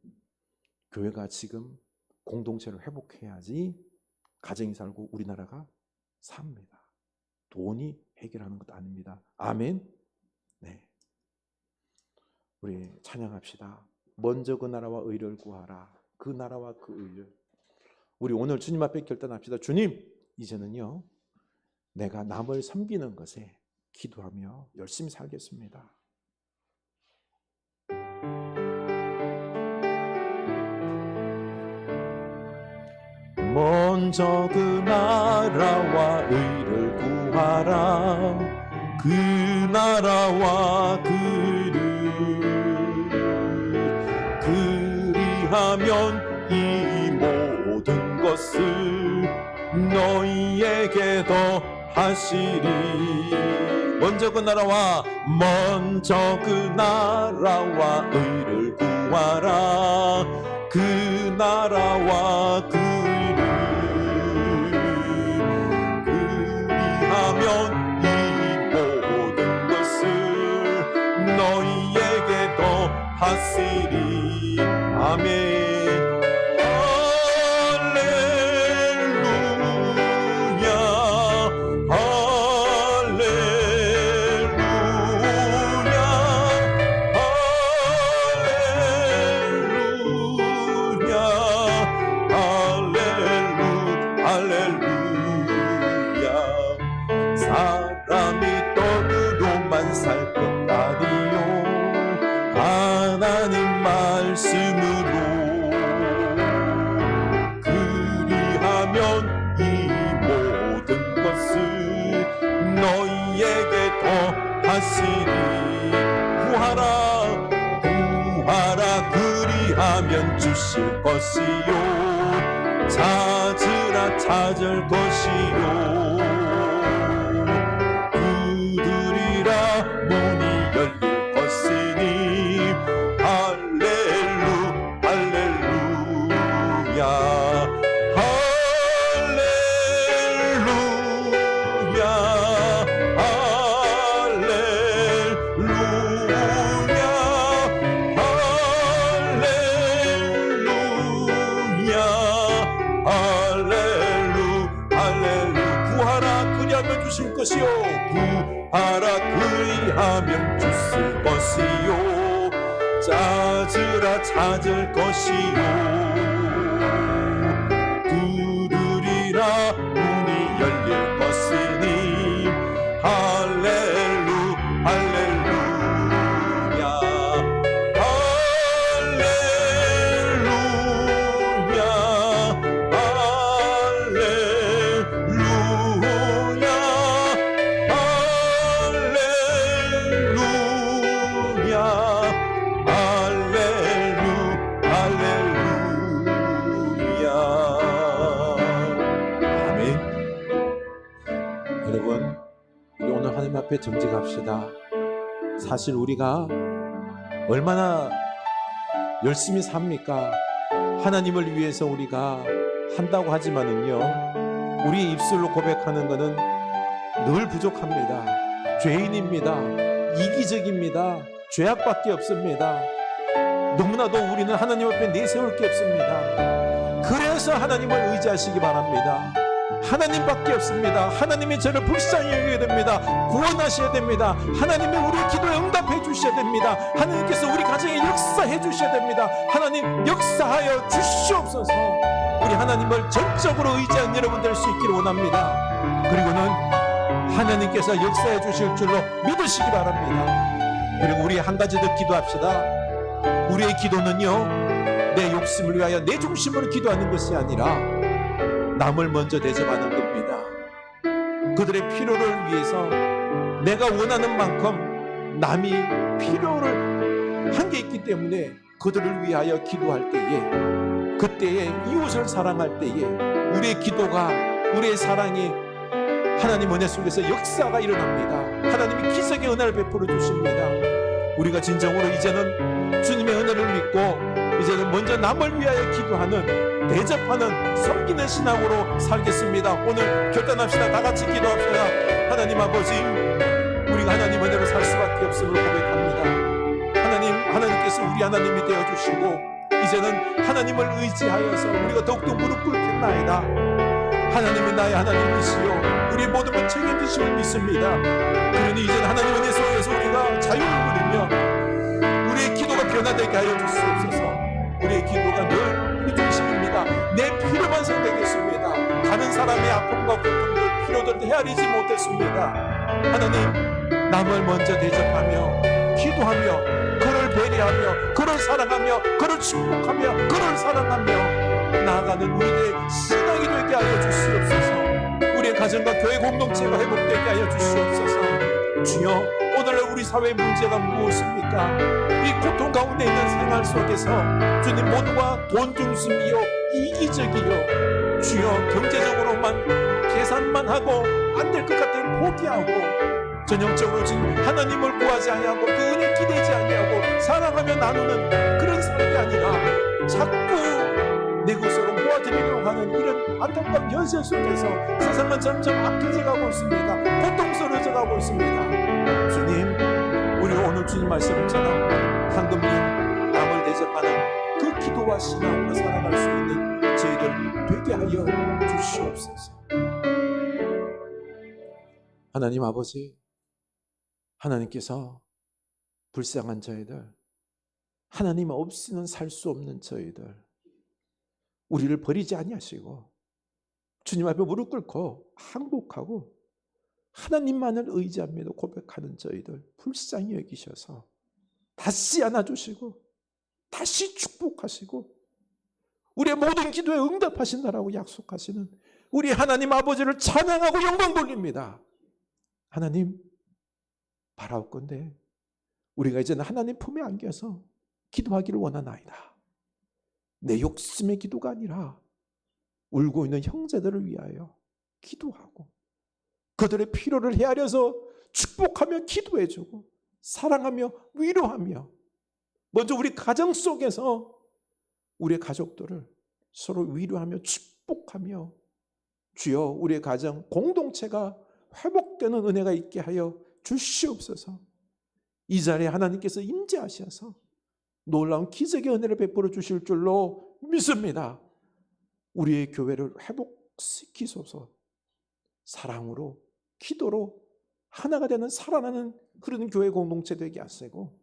교회가 지금 공동체를 회복해야지 가정이 살고 우리나라가 삽니다. 돈이 해결하는 것도 아닙니다. 아멘. 네, 우리 찬양합시다. 먼저 그 나라와 의를 구하라. 그 나라와 그 의를. 우리 오늘 주님 앞에 결단합시다. 주님, 이제는요, 내가 남을 섬기는 것에 기도하며 열심히 살겠습니다. 먼저 그 나라와 의를 구하라. 그 나라와 그 의를, 그리하면 이 모든 것을 너희에게도 하시리. 먼저 그 나라와 의를 구하라. 그 나라와 그 의를 그리하면 이 모든 것을 너희에게도 하시리. 아멘. 사람이 떡으로만 살 것 아니요 하나님 말씀으로 그리하면 이 모든 것을 너희에게 더하시리. 구하라 그리하면 주실 것이요 찾으라 찾을 것이요 문이 열릴 것이니 할렐루야 할렐루야 할렐루야 구하라 그리하면 주실 것이요 구하라 그리하면 주실 것이요 찾으라 찾을 것이요 두드리라 문이 열릴 것이니 할렐루야 여러분, 우리 오늘 하나님 앞에 정직합시다. 사실 우리가 얼마나 열심히 삽니까? 하나님을 위해서 우리가 한다고 하지만은요, 우리 입술로 고백하는 것은 늘 부족합니다. 죄인입니다. 이기적입니다. 죄악밖에 없습니다. 너무나도 우리는 하나님 앞에 내세울 게 없습니다. 그래서 하나님을 의지하시기 바랍니다. 하나님밖에 없습니다. 하나님이 저를 불쌍히 여기게 됩니다. 구원하셔야 됩니다. 하나님이 우리 기도에 응답해 주셔야 됩니다. 하나님께서 우리 가정에 역사해 주셔야 됩니다. 하나님 역사하여 주시옵소서. 우리 하나님을 전적으로 의지한 여러분 될 수 있기를 원합니다. 그리고는 하나님께서 역사해 주실 줄로 믿으시기 바랍니다. 그리고 우리 한 가지 더 기도합시다. 우리의 기도는요, 내 욕심을 위하여 내 중심으로 기도하는 것이 아니라 남을 먼저 대접하는 겁니다. 그들의 필요를 위해서 내가 원하는 만큼 남이 필요를 한 게 있기 때문에 그들을 위하여 기도할 때에, 그때에 이웃을 사랑할 때에 우리의 기도가, 우리의 사랑이 하나님 은혜 속에서 역사가 일어납니다. 하나님이 기적의 은혜를 베풀어 주십니다. 우리가 진정으로 이제는 주님의 은혜를 믿고 이제는 먼저 남을 위하여 기도하는, 대접하는, 섬기는 신앙으로 살겠습니다. 오늘 결단합시다. 다 같이 기도합시다. 하나님 아버지, 우리가 하나님 은혜로 살 수밖에 없음을 고백합니다. 하나님께서 우리 하나님이 되어주시고 이제는 하나님을 의지하여서 우리가 더욱더 무릎 꿇겠나이다. 하나님은 나의 하나님이시요 우리의 모든 것 책임지심을 믿습니다. 그러니 이제는 하나님 은혜 속에서 우리가 자유를 누리며 우리의 기도가 변화되게 하여 주시옵소서. 우리의 기도가 늘 우리 중심입니다. 내 필요만 생각했습니다. 다른 사람의 아픔과 고통들, 필요들 헤아리지 못했습니다. 하나님, 남을 먼저 대접하며 기도하며 그를 배려하며 그를 사랑하며 그를 축복하며 그를 사랑하며 나아가는 우리의 신앙이 되게 하여 주시옵소서. 우리의 가정과 교회 공동체가 회복되게 하여 주시옵소서. 주여, 오늘날 우리 사회의 문제가 무엇입니까? 이 고통 가운데 있는 생활 속에서 주님, 모두가 돈 중심이요 이기적이요 주여 경제적으로만 계산만 하고 안 될 것 같으면 포기하고 전형적으로 지금 하나님을 구하지 아니하고 그 은혜 기대지 아니하고 사랑하며 나누는 그런 사람이 아니라 자꾸 내 것으로 모아드리려고 하는 이런 안타까운 현실 속에서 세상은 점점 악해져 가고 있습니다. 고통스러워져 가고 있습니다. 주님, 우리 오늘 주님 말씀처럼 황금님 남을 대접하는 그 기도와 신앙으로 살아갈 수 있는 저희들 되게 하여 주시옵소서. 하나님 아버지, 하나님께서 불쌍한 저희들, 하나님 없이는 살 수 없는 저희들, 우리를 버리지 아니하시고 주님 앞에 무릎 꿇고 항복하고 하나님만을 의지합니다 고백하는 저희들 불쌍히 여기셔서 다시 안아주시고 다시 축복하시고 우리의 모든 기도에 응답하신다라고 약속하시는 우리 하나님 아버지를 찬양하고 영광 돌립니다. 하나님, 바라옵건대 우리가 이제는 하나님 품에 안겨서 기도하기를 원하나이다. 내 욕심의 기도가 아니라 울고 있는 형제들을 위하여 기도하고 그들의 필요를 헤아려서 축복하며 기도해주고 사랑하며 위로하며 먼저 우리 가정 속에서 우리의 가족들을 서로 위로하며 축복하며 주여 우리의 가정 공동체가 회복되는 은혜가 있게 하여 주시옵소서. 이 자리에 하나님께서 임재하셔서 놀라운 기적의 은혜를 베풀어 주실 줄로 믿습니다. 우리의 교회를 회복시키소서. 사랑으로 기도로 하나가 되는 살아나는 흐르는 교회 공동체 되게 하시고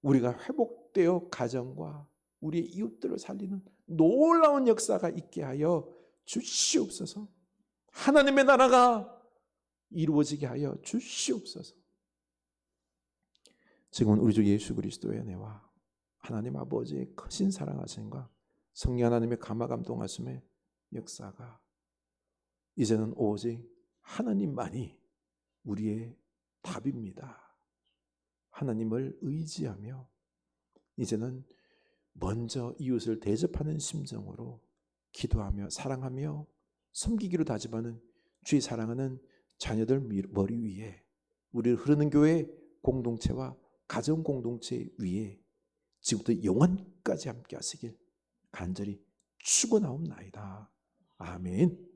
우리가 회복되어 가정과 우리의 이웃들을 살리는 놀라운 역사가 있게 하여 주시옵소서. 하나님의 나라가 이루어지게 하여 주시옵소서. 지금은 우리 주 예수 그리스도의 은혜와 하나님 아버지의 크신 사랑하심과 성령 하나님의 감화 감동하심의 역사가 이제는 오직 하나님만이 우리의 답입니다. 하나님을 의지하며 이제는 먼저 이웃을 대접하는 심정으로 기도하며 사랑하며 섬기기로 다짐하는 주의 사랑하는 자녀들 머리 위에 우리를 흐르는 교회 공동체와 가정 공동체 위에 지금부터 영원까지 함께 하시길 간절히 축원하옵나이다. 아멘.